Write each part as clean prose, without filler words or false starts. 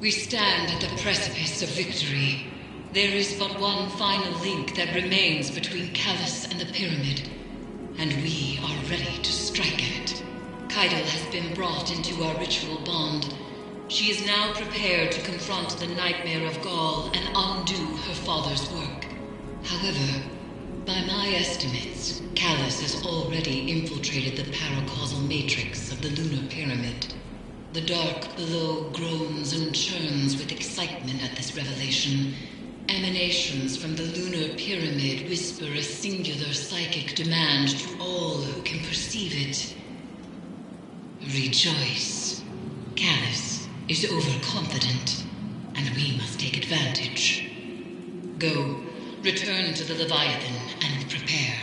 We stand at the precipice of victory. There is but one final link that remains between Calus and the pyramid, and we are ready to strike it. Caiatl has been brought into our ritual bond. She is now prepared to confront the nightmare of Gaul and undo her father's work. However, by my estimates, Calus has already infiltrated the paracausal matrix of the lunar pyramid. The dark below groans and churns with excitement at this revelation. Emanations from the lunar pyramid whisper a singular psychic demand to all who can perceive it. Rejoice. Calus is overconfident, and we must take advantage. Go, return to the Leviathan and prepare.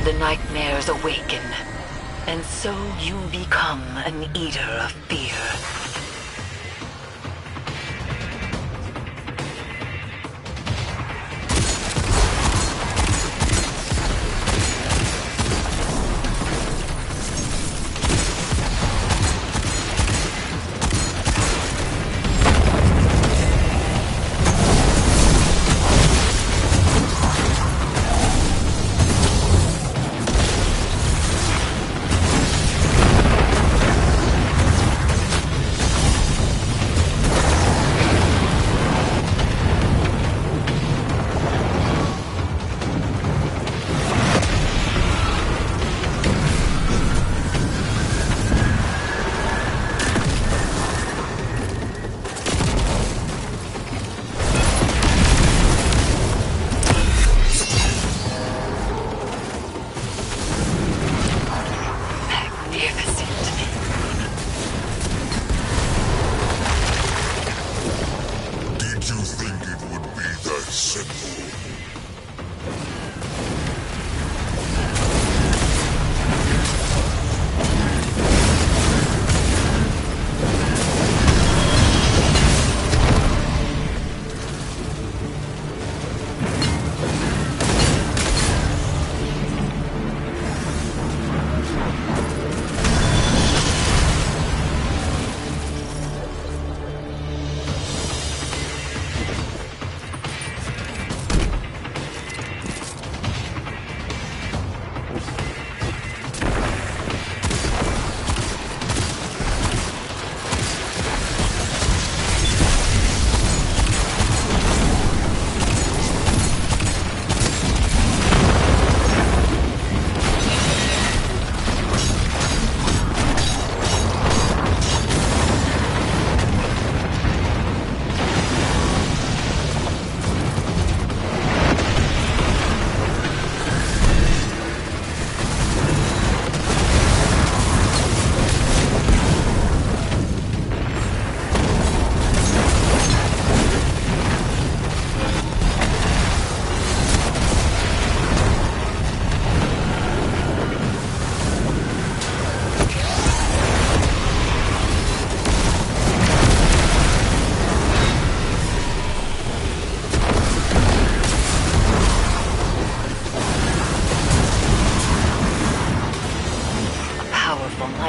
The nightmares awaken, and so you become an eater of fear.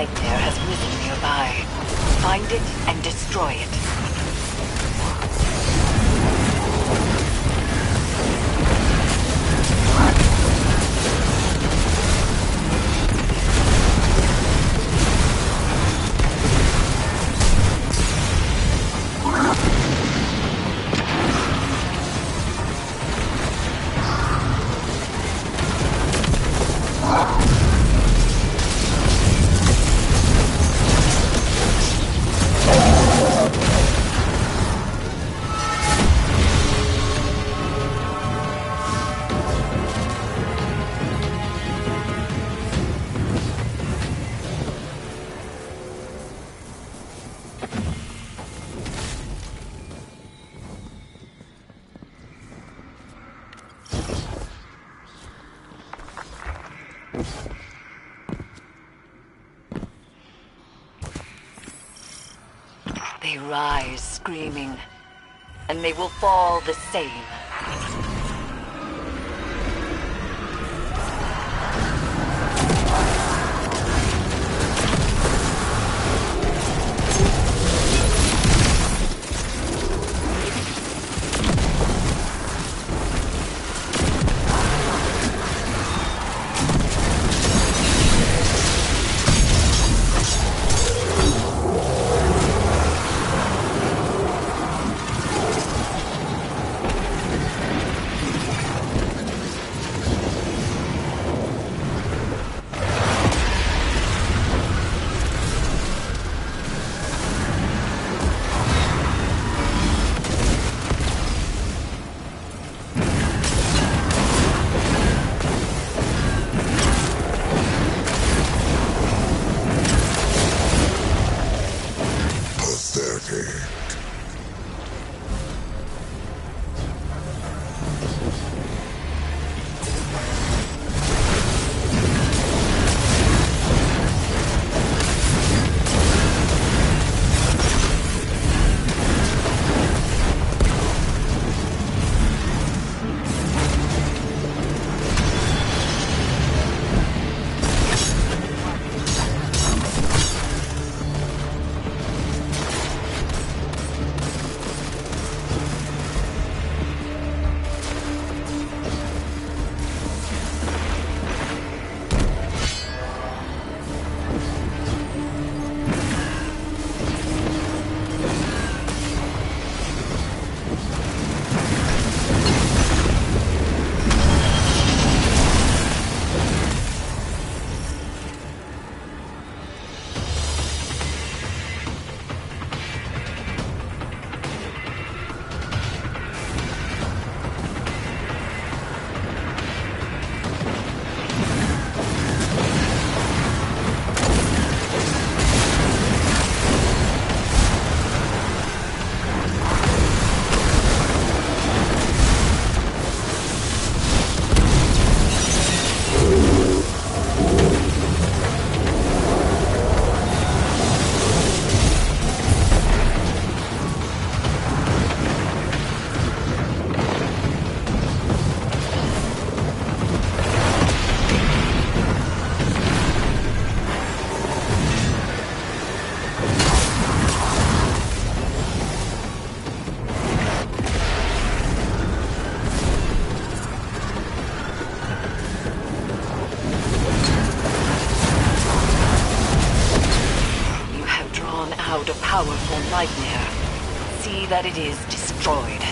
nightmare has risen nearby. Find it and destroy it. They rise screaming, and they will fall the same. Powerful nightmare. See that it is destroyed.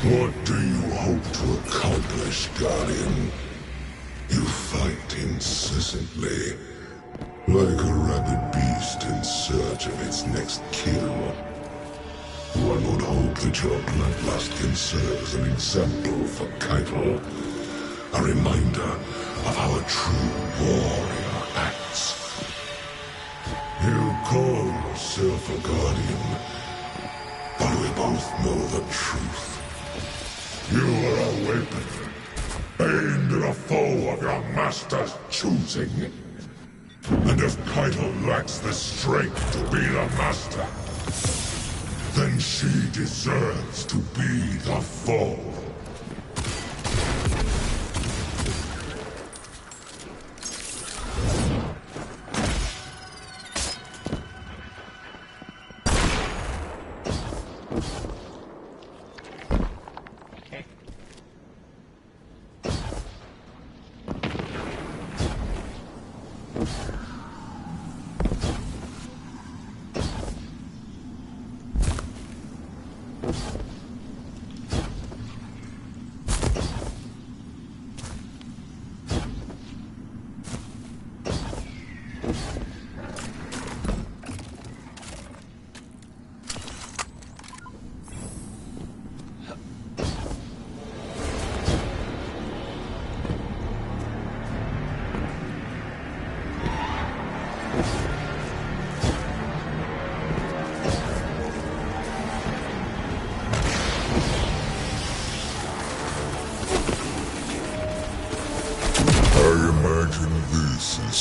What do you hope to accomplish, Guardian? You fight incessantly, like a rabid beast in search of its next kill. One would hope that your bloodlust can serve as an example for Caiatl, a reminder of how a true warrior acts. You call yourself a Guardian, but we both know the truth. You are a weapon, aimed at a foe of your master's choosing. And if Caiatl lacks the strength to be the master, then she deserves to be the foe.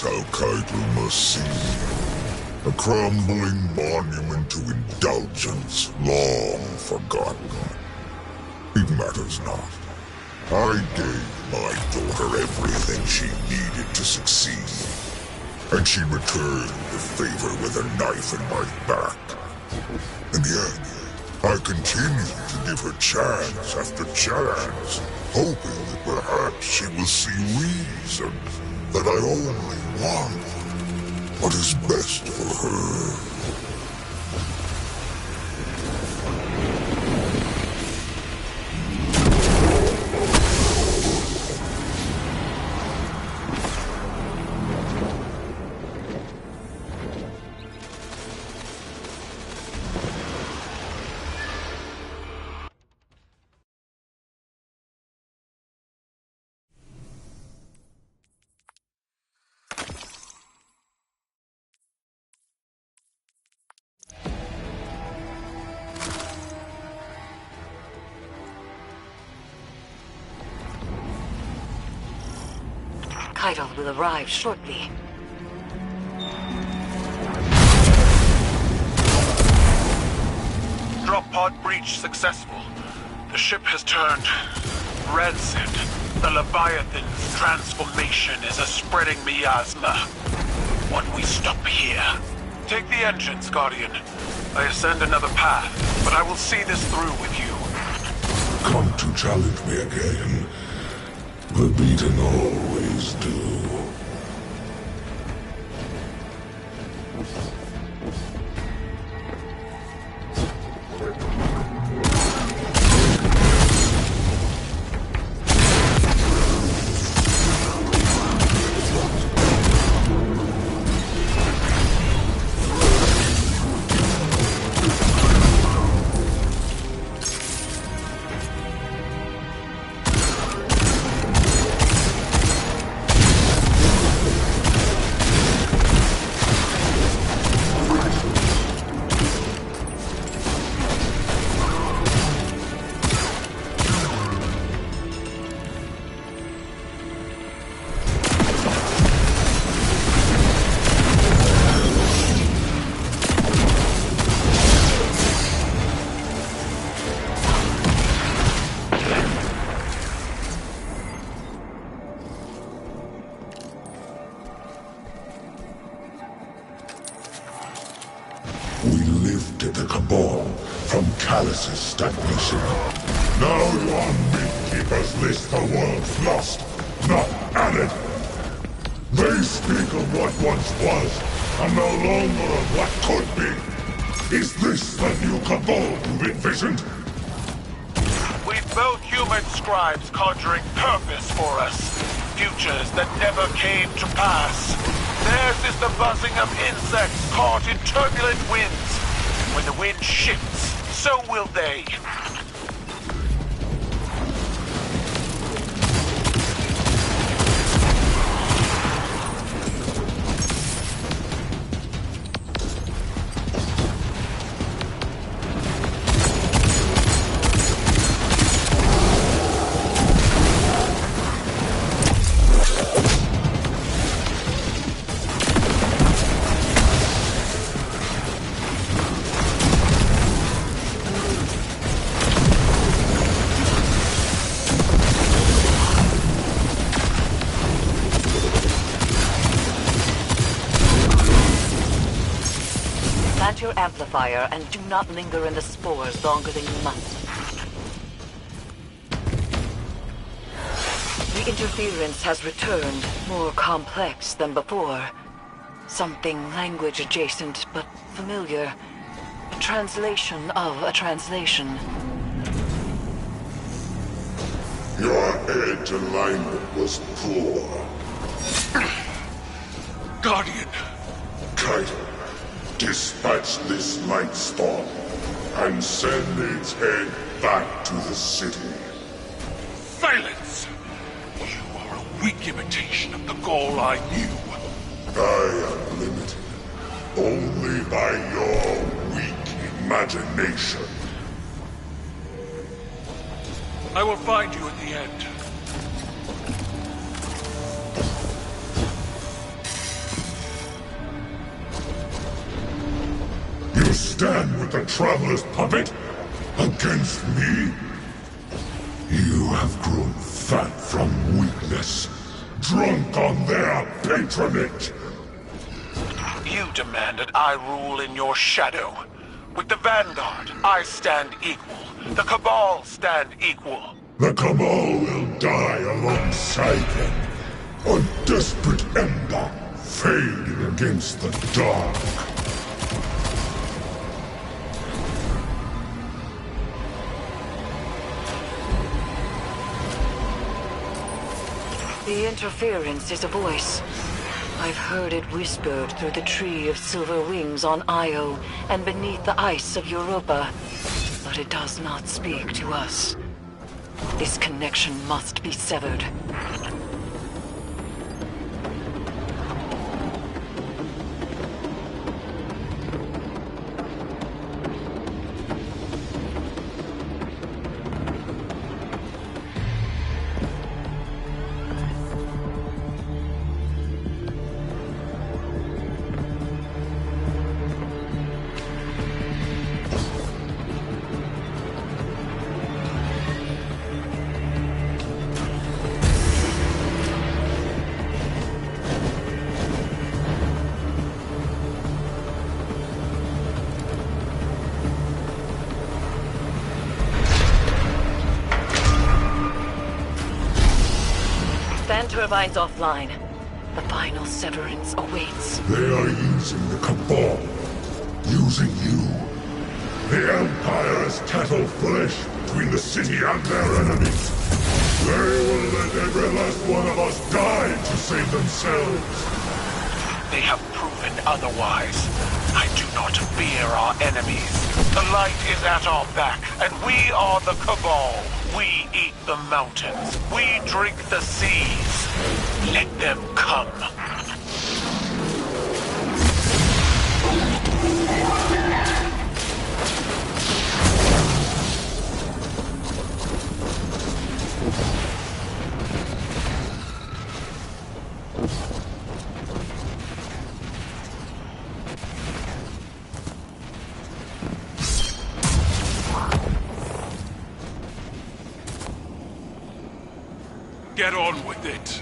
How Caiatl must seem. A crumbling monument to indulgence, long forgotten. It matters not. I gave my daughter everything she needed to succeed, and she returned the favor with a knife in my back. And yet, I continued to give her chance after chance, hoping that perhaps she will see reason that I only want what is best for her. Caiatl will arrive shortly. Drop pod breach successful. The ship has turned red-scent. The Leviathan's transformation is a spreading miasma. What we stop here? Take the engines, Guardian. I ascend another path, but I will see this through with you. Come to challenge me again. The beaten always do. From Calus's stagnation. Now you on Midkeeper's list the world's lost, not added. They speak of what once was, and no longer of what could be. Is this the new cabal you've envisioned? We've Both human scribes conjuring purpose for us. Futures that never came to pass. Theirs is the buzzing of insects caught in turbulent winds. When the wind shifts, so will they. Plant your amplifier and do not linger in the spores longer than you must. The interference has returned, more complex than before. Something language adjacent, but familiar. A translation of a translation. Your edge alignment was poor. Guardian! Caiatl, dispatch this light storm and send its head back to the city. Silence! You are a weak imitation of the goal I knew. I am limited only by your weak imagination. I will find you at the end. You stand with the Traveler's puppet against me? You have grown fat from weakness, drunk on their patronage. You demanded I rule in your shadow. With the Vanguard, I stand equal. The Cabal stand equal. The Cabal will die alongside them, a desperate ember fading against the dark. The interference is a voice. I've heard it whispered through the tree of silver wings on Io and beneath the ice of Europa. But it does not speak to us. This connection must be severed. Fan turbines offline. The final severance awaits. They are using the Cabal, using you. The Empire is cattle flesh between the city and their enemies. They will let every last one of us die to save themselves. They have proven otherwise. I do not fear our enemies. The light is at our back, and we are the Cabal. We eat the mountains. We drink the seas. Let them come. Get on with it.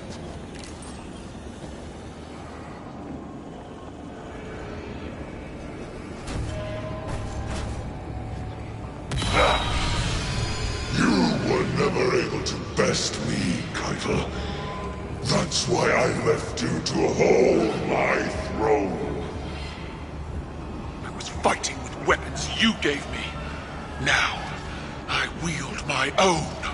You were never able to best me, Caiatl. That's why I left you to hold my throne. I was fighting with weapons you gave me. Now, I wield my own.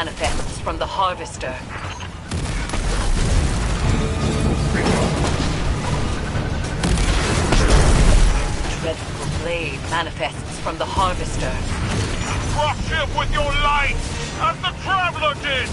manifests from the Harvester. Dreadful blade manifests from the Harvester. Crush him with your light, as the Traveler did!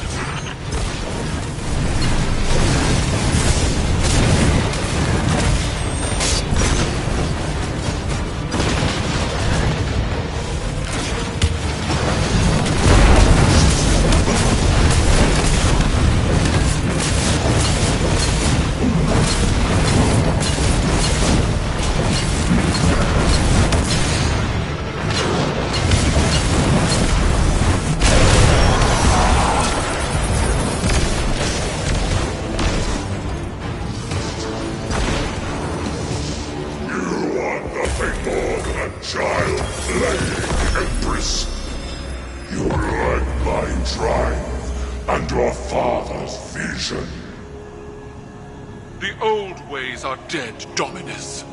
Are dead, Dominus.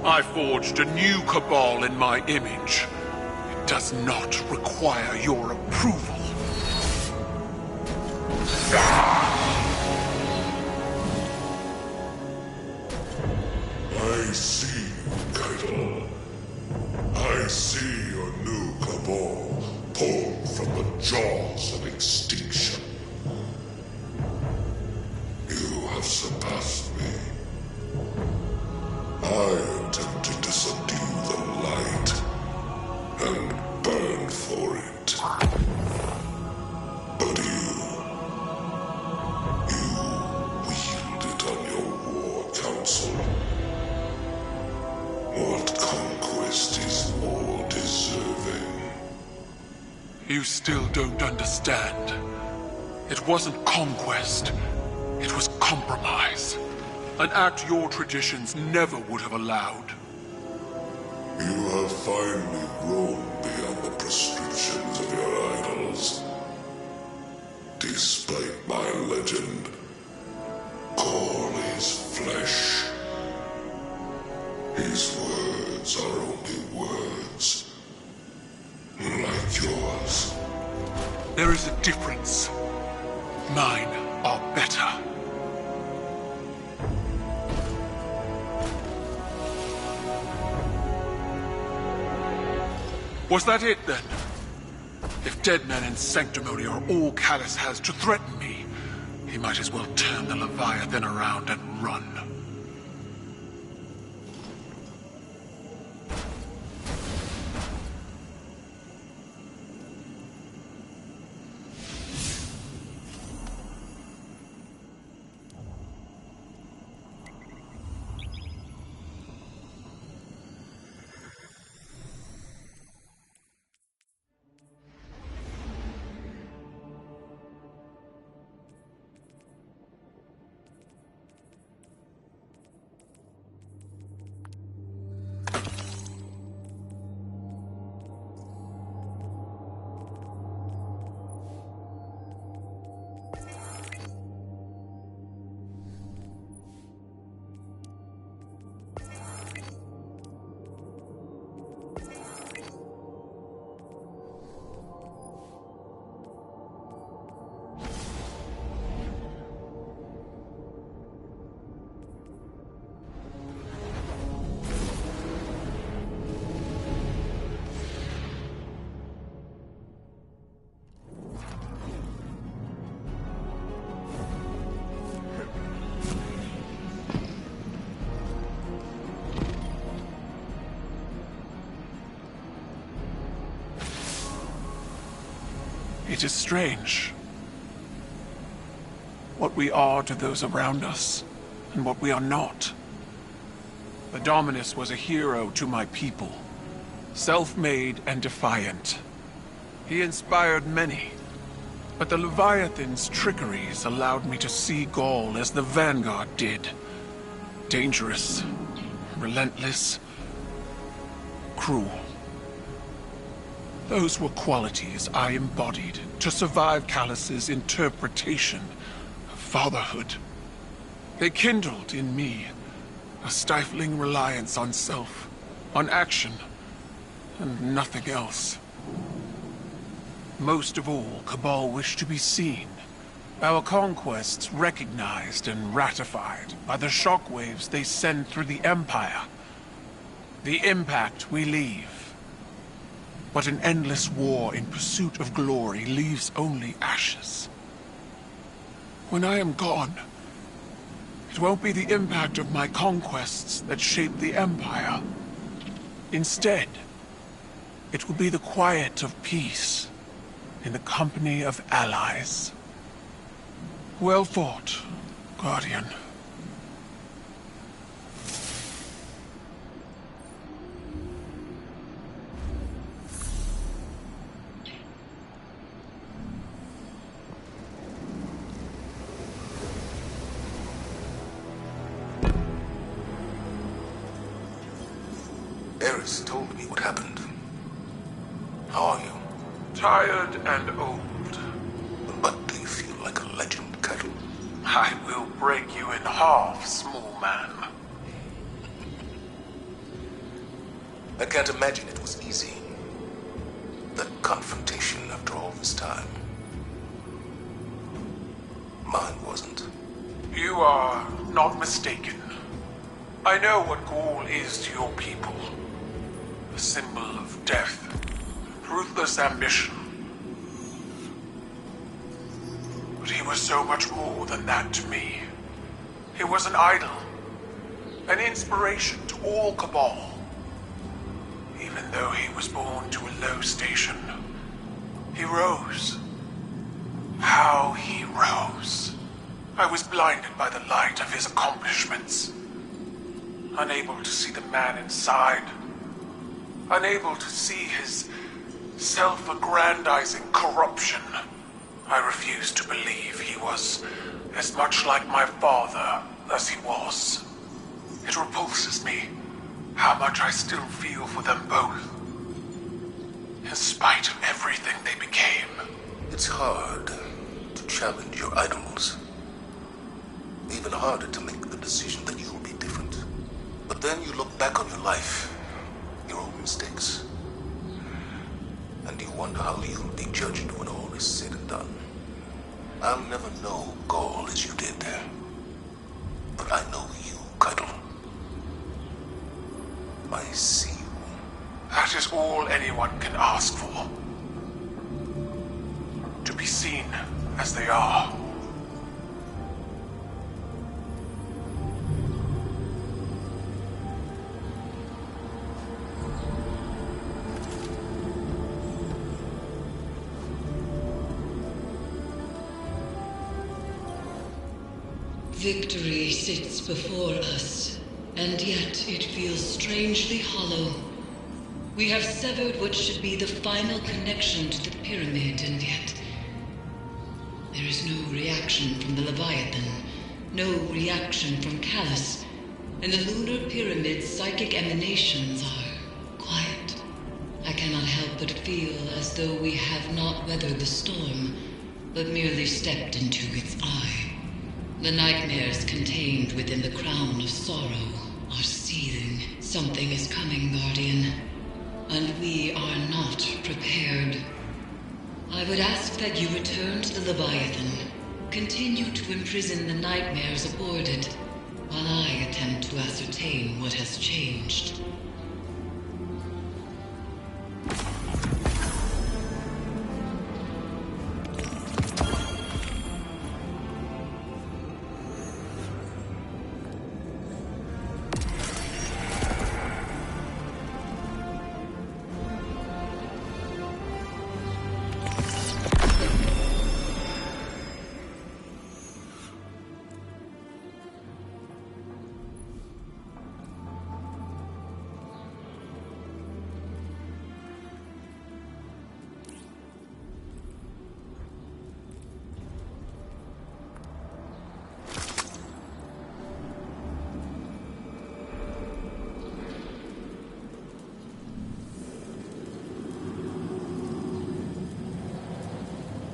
I forged a new cabal in my image. It does not require your approval. I see, Caiatl. I see your new cabal pulled from the jaws of extinction. You have surpassed me. I attempted to subdue the light and burn for it. But you wield it on your war council. What conquest is more deserving? You still don't understand. It wasn't conquest. It was compromise. An act your traditions never would have allowed. You have finally grown beyond the prescriptions of your idols. Despite my legend, Gaul is flesh. His words are only words, like yours. There is a difference. Mine are better. Was that it, then? If dead men and sanctimony are all Calus has to threaten me, he might as well turn the Leviathan around and run. It is strange. What we are to those around us, and what we are not. The Dominus was a hero to my people. Self-made and defiant. He inspired many. But the Leviathan's trickeries allowed me to see Gaul as the Vanguard did. Dangerous, relentless, cruel. Those were qualities I embodied to survive Calus's interpretation of fatherhood. They kindled in me a stifling reliance on self, on action, and nothing else. Most of all, Cabal wish to be seen. Our conquests recognized and ratified by the shockwaves they send through the Empire. The impact we leave. But an endless war in pursuit of glory leaves only ashes. When I am gone, it won't be the impact of my conquests that shape the Empire. Instead, it will be the quiet of peace in the company of allies. Well fought, Guardian. Eris told me what happened. How are you? Tired and old. But do you feel like a legend, Caiatl? I will break you in half, small man. I can't imagine it was easy. That confrontation after all this time. Mine wasn't. You are not mistaken. I know what Gaul is to your people. A symbol of death, ruthless ambition. But he was so much more than that to me. He was an idol, an inspiration to all Cabal. Even though he was born to a low station, he rose. How he rose. I was blinded by the light of his accomplishments. Unable to see the man inside. Unable to see his self-aggrandizing corruption. I refused to believe he was as much like my father as he was. It repulses me how much I still feel for them both. In spite of everything they became. It's hard to challenge your idols. Even harder to make the decision that you'll be different. But then you look back on your life, your own mistakes, and you wonder how you'll be judged when all is said and done. I'll never know Gaul as you did, but I know you, Caiatl. I see you. That is all anyone can ask for. To be seen as they are. Victory sits before us, and yet it feels strangely hollow. We have severed what should be the final connection to the pyramid, and yet there is no reaction from the Leviathan, no reaction from Calus, and the lunar pyramid's psychic emanations are quiet. I cannot help but feel as though we have not weathered the storm, but merely stepped into its eye. The nightmares contained within the crown of sorrow are seething. Something is coming, Guardian, and we are not prepared. I would ask that you return to the Leviathan, continue to imprison the nightmares aboard it, while I attempt to ascertain what has changed.